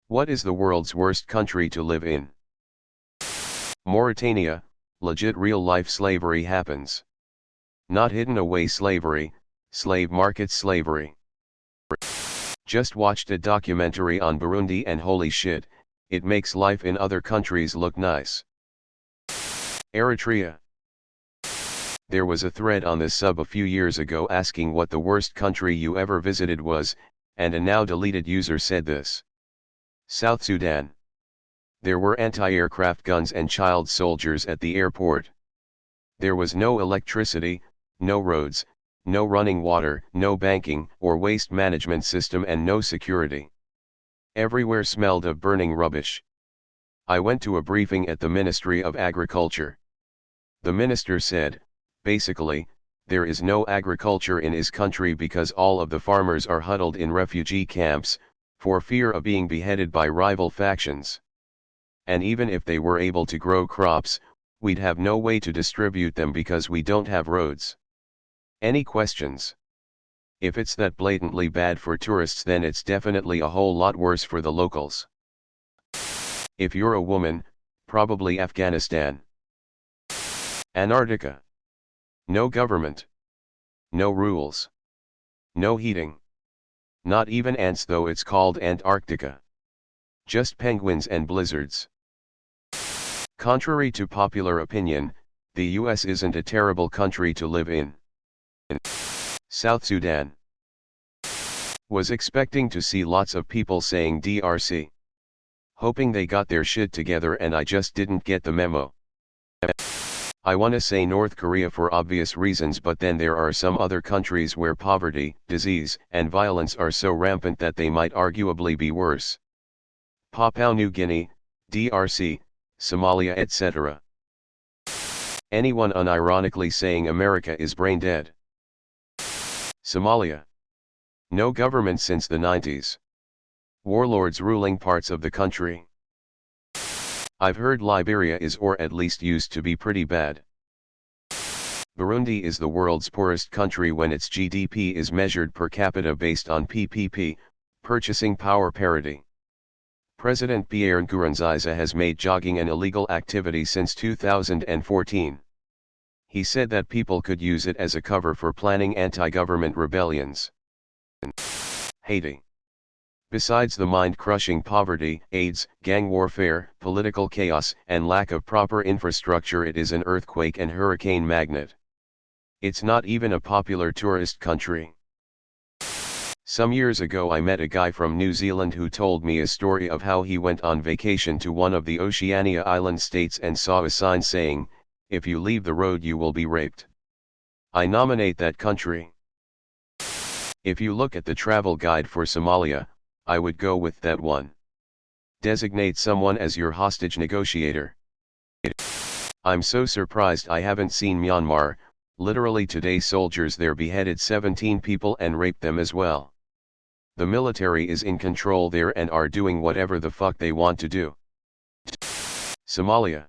What is the world's worst country to live in? Mauritania, legit real-life slavery happens. Not hidden away slavery, slave market slavery. Just watched a documentary on Burundi and holy shit, it makes life in other countries look nice. Eritrea. There was a thread on this sub a few years ago asking what the worst country you ever visited was, and a now deleted user said this. South Sudan. There were anti-aircraft guns and child soldiers at the airport. There was no electricity, no roads, no running water, no banking or waste management system, and no security. Everywhere smelled of burning rubbish. I went to a briefing at the Ministry of Agriculture. The minister said, basically, there is no agriculture in his country because all of the farmers are huddled in refugee camps, for fear of being beheaded by rival factions. And even if they were able to grow crops, we'd have no way to distribute them because we don't have roads. Any questions? If it's that blatantly bad for tourists, then it's definitely a whole lot worse for the locals. If you're a woman, probably Afghanistan. Antarctica. No government. No rules. No heating. Not even ants, though it's called Antarctica. Just penguins and blizzards. Contrary to popular opinion, the US isn't a terrible country to live in. South Sudan. Was expecting to see lots of people saying DRC. Hoping they got their shit together, and I just didn't get the memo. I wanna say North Korea for obvious reasons, but then there are some other countries where poverty, disease, and violence are so rampant that they might arguably be worse. Papua New Guinea, DRC, Somalia, etc. Anyone unironically saying America is brain dead? Somalia. No government since the 90s. Warlords ruling parts of the country. I've heard Liberia is, or at least used to be, pretty bad. Burundi is the world's poorest country when its GDP is measured per capita based on PPP, purchasing power parity. President Pierre Nkurunziza has made jogging an illegal activity since 2014. He said that people could use it as a cover for planning anti-government rebellions. Haiti. Besides the mind-crushing poverty, AIDS, gang warfare, political chaos, and lack of proper infrastructure, it is an earthquake and hurricane magnet. It's not even a popular tourist country. Some years ago I met a guy from New Zealand who told me a story of how he went on vacation to one of the Oceania island states and saw a sign saying, "If you leave the road you will be raped." I nominate that country. If you look at the travel guide for Somalia, I would go with that one. Designate someone as your hostage negotiator. I'm so surprised I haven't seen Myanmar. Literally today soldiers there beheaded 17 people and raped them as well. The military is in control there and are doing whatever the fuck they want to do. Somalia.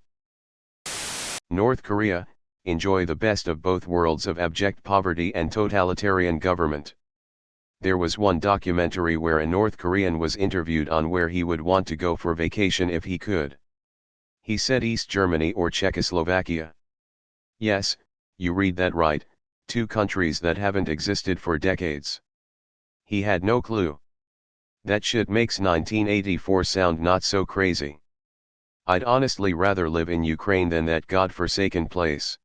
North Korea, enjoy the best of both worlds of abject poverty and totalitarian government. There was one documentary where a North Korean was interviewed on where he would want to go for vacation if he could. He said East Germany or Czechoslovakia. Yes, you read that right, two countries that haven't existed for decades. He had no clue. That shit makes 1984 sound not so crazy. I'd honestly rather live in Ukraine than that godforsaken place.